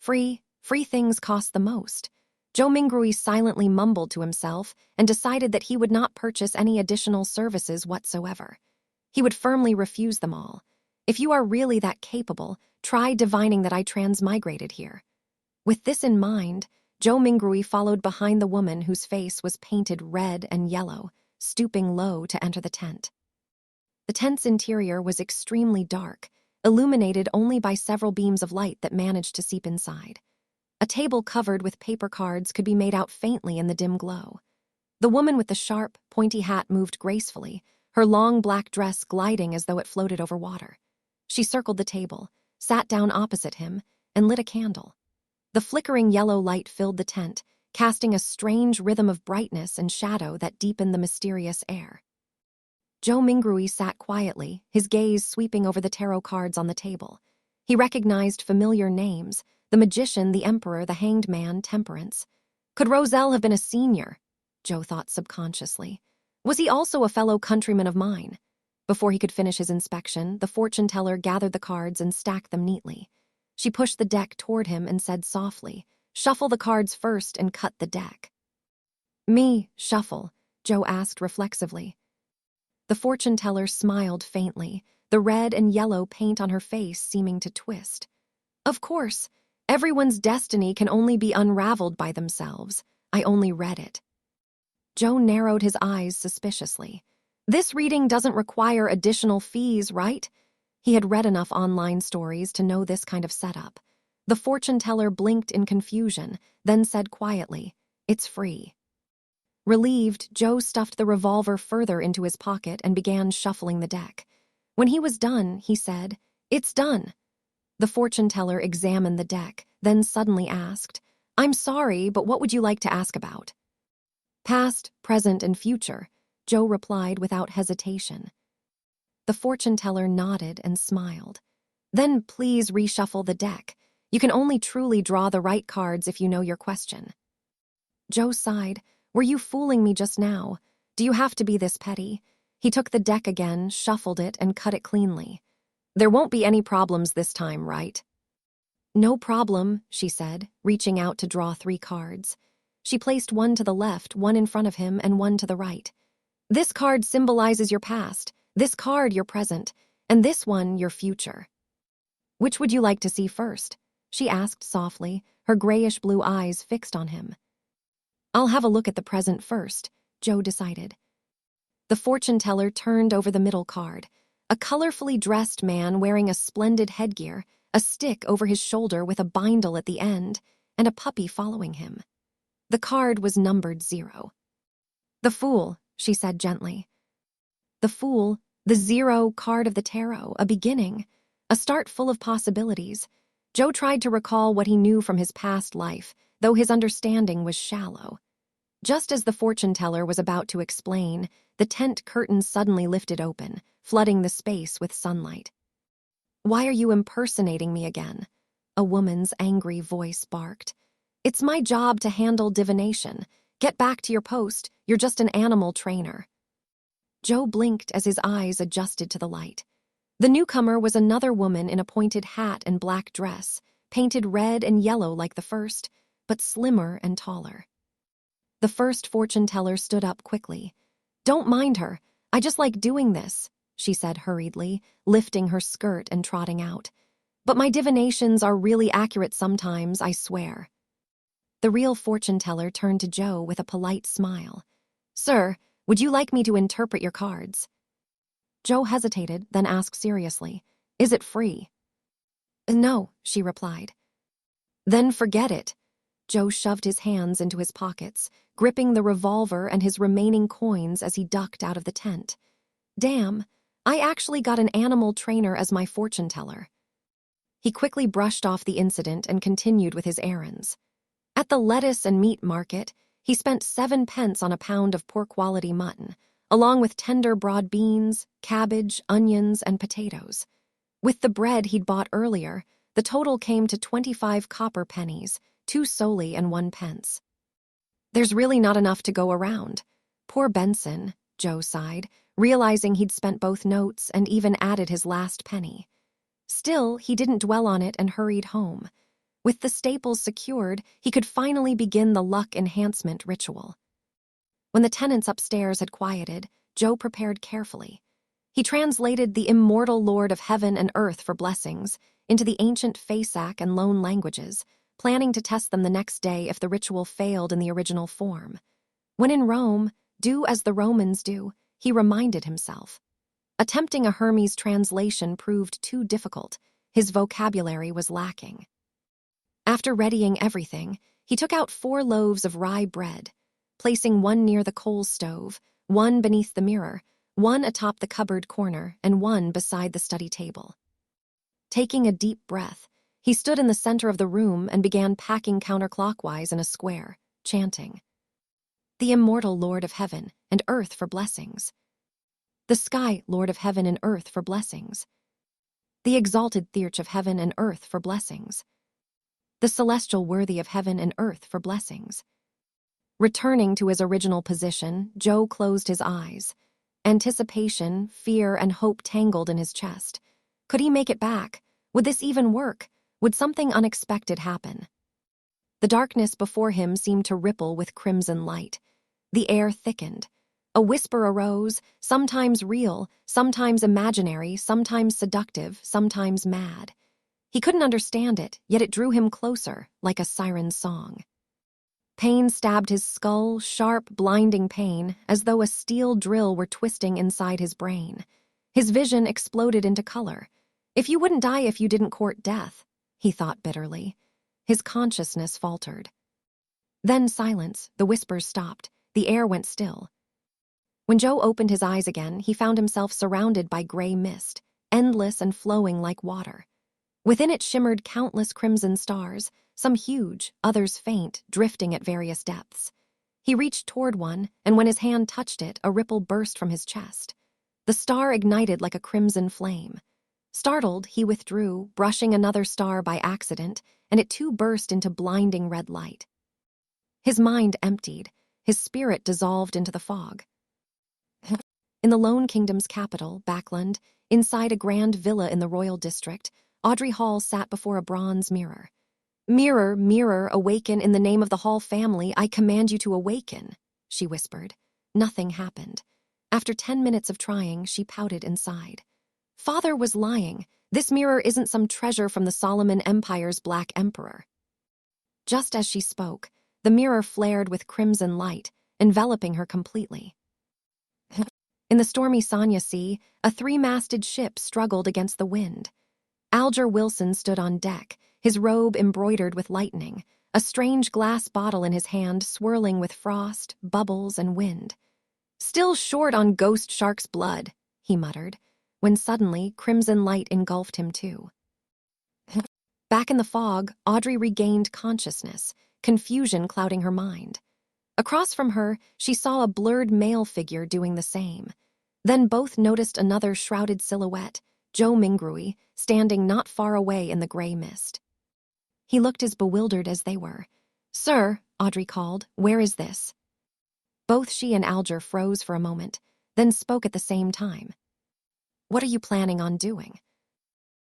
Free things cost the most. Joe Mingrui silently mumbled to himself and decided that he would not purchase any additional services whatsoever. He would firmly refuse them all. If you are really that capable, try divining that I transmigrated here. With this in mind, Joe Mingrui followed behind the woman whose face was painted red and yellow, stooping low to enter the tent. The tent's interior was extremely dark, illuminated only by several beams of light that managed to seep inside. A table covered with paper cards could be made out faintly in the dim glow. The woman with the sharp, pointy hat moved gracefully, her long black dress gliding as though it floated over water. She circled the table, sat down opposite him, and lit a candle. The flickering yellow light filled the tent, casting a strange rhythm of brightness and shadow that deepened the mysterious air. Joe Mingrui sat quietly, his gaze sweeping over the tarot cards on the table. He recognized familiar names: the magician, the emperor, the hanged man, Temperance. Could Roselle have been a senior? Joe thought subconsciously. Was he also a fellow countryman of mine? Before he could finish his inspection, the fortune teller gathered the cards and stacked them neatly. She pushed the deck toward him and said softly, "Shuffle the cards first and cut the deck." "Me, shuffle?" Joe asked reflexively. The fortune teller smiled faintly, the red and yellow paint on her face seeming to twist. "Of course. Everyone's destiny can only be unraveled by themselves. I only read it." Joe narrowed his eyes suspiciously. This reading doesn't require additional fees, right? He had read enough online stories to know this kind of setup. The fortune teller blinked in confusion, then said quietly, "It's free." Relieved, Joe stuffed the revolver further into his pocket and began shuffling the deck. When he was done, he said, "It's done." The fortune teller examined the deck, then suddenly asked, "I'm sorry, but what would you like to ask about?" "Past, present, and future," Joe replied without hesitation. The fortune teller nodded and smiled. "Then please reshuffle the deck. You can only truly draw the right cards if you know your question." Joe sighed. "Were you fooling me just now? Do you have to be this petty?" He took the deck again, shuffled it, and cut it cleanly. "There won't be any problems this time, right?" "No problem," she said, reaching out to draw 3 cards. She placed one to the left, one in front of him, and one to the right. "This card symbolizes your past, this card your present, and this one your future." "Which would you like to see first?" she asked softly, her grayish-blue eyes fixed on him. "I'll have a look at the present first," Joe decided. The fortune teller turned over the middle card. A colorfully dressed man wearing a splendid headgear, a stick over his shoulder with a bindle at the end, and a puppy following him. The card was numbered 0. "The Fool," she said gently. The Fool, the 0 card of the tarot, a beginning, a start full of possibilities. Joe tried to recall what he knew from his past life, though his understanding was shallow. Just as the fortune teller was about to explain, the tent curtains suddenly lifted open, flooding the space with sunlight. "Why are you impersonating me again?" a woman's angry voice barked. "It's my job to handle divination. Get back to your post, you're just an animal trainer." Joe blinked as his eyes adjusted to the light. The newcomer was another woman in a pointed hat and black dress, painted red and yellow like the first, but slimmer and taller. The first fortune teller stood up quickly. "Don't mind her. I just like doing this," she said hurriedly, lifting her skirt and trotting out. "But my divinations are really accurate sometimes, I swear." The real fortune teller turned to Joe with a polite smile. "Sir, would you like me to interpret your cards?" Joe hesitated, then asked seriously, "Is it free?" "No," she replied. "Then forget it." Joe shoved his hands into his pockets, gripping the revolver and his remaining coins as he ducked out of the tent. "Damn, I actually got an animal trainer as my fortune teller." He quickly brushed off the incident and continued with his errands. At the lettuce and meat market, he spent 7 pence on a pound of poor-quality mutton, along with tender broad beans, cabbage, onions, and potatoes. With the bread he'd bought earlier, the total came to 25 copper pennies, 2 soldi and 1 pence. "There's really not enough to go around." Poor Benson, Joe sighed, realizing he'd spent both notes and even added his last penny. Still, he didn't dwell on it and hurried home. With the staples secured, he could finally begin the luck enhancement ritual. When the tenants upstairs had quieted, Joe prepared carefully. He translated the immortal Lord of Heaven and Earth for blessings into the ancient Fasak and Lone languages, planning to test them the next day if the ritual failed in the original form. When in Rome, do as the Romans do, he reminded himself. Attempting a Hermes translation proved too difficult. His vocabulary was lacking. After readying everything, he took out 4 loaves of rye bread, placing one near the coal stove, one beneath the mirror, one atop the cupboard corner, and one beside the study table. Taking a deep breath, he stood in the center of the room and began packing counterclockwise in a square, chanting, "The immortal Lord of Heaven and Earth for blessings. The sky Lord of Heaven and Earth for blessings. The exalted Theurch of Heaven and Earth for blessings. The celestial worthy of heaven and earth for blessings." Returning to his original position, Joe closed his eyes. Anticipation, fear, and hope tangled in his chest. Could he make it back? Would this even work? Would something unexpected happen? The darkness before him seemed to ripple with crimson light. The air thickened. A whisper arose, sometimes real, sometimes imaginary, sometimes seductive, sometimes mad. He couldn't understand it, yet it drew him closer, like a siren's song. Pain stabbed his skull, sharp, blinding pain, as though a steel drill were twisting inside his brain. His vision exploded into color. If you wouldn't die if you didn't court death, he thought bitterly. His consciousness faltered. Then silence, the whispers stopped, the air went still. When Joe opened his eyes again, he found himself surrounded by gray mist, endless and flowing like water. Within it shimmered countless crimson stars, some huge, others faint, drifting at various depths. He reached toward one, and when his hand touched it, a ripple burst from his chest. The star ignited like a crimson flame. Startled, he withdrew, brushing another star by accident, and it too burst into blinding red light. His mind emptied, his spirit dissolved into the fog. In the Lone Kingdom's capital, Backland, inside a grand villa in the royal district, Audrey Hall sat before a bronze mirror. "Mirror, mirror, awaken in the name of the Hall family, I command you to awaken," she whispered. Nothing happened. After 10 minutes of trying, she pouted inside. Father was lying. This mirror isn't some treasure from the Solomon Empire's Black Emperor. Just as she spoke, the mirror flared with crimson light, enveloping her completely. In the stormy Sanya Sea, a 3-masted ship struggled against the wind. Alger Wilson stood on deck, his robe embroidered with lightning, a strange glass bottle in his hand swirling with frost, bubbles, and wind. "Still short on Ghost Shark's blood," he muttered, when suddenly crimson light engulfed him too. Back in the fog, Audrey regained consciousness, confusion clouding her mind. Across from her, she saw a blurred male figure doing the same. Then both noticed another shrouded silhouette, Joe Mingrui, standing not far away in the gray mist. He looked as bewildered as they were. "Sir," Audrey called, "where is this?" Both she and Alger froze for a moment, then spoke at the same time. "What are you planning on doing?"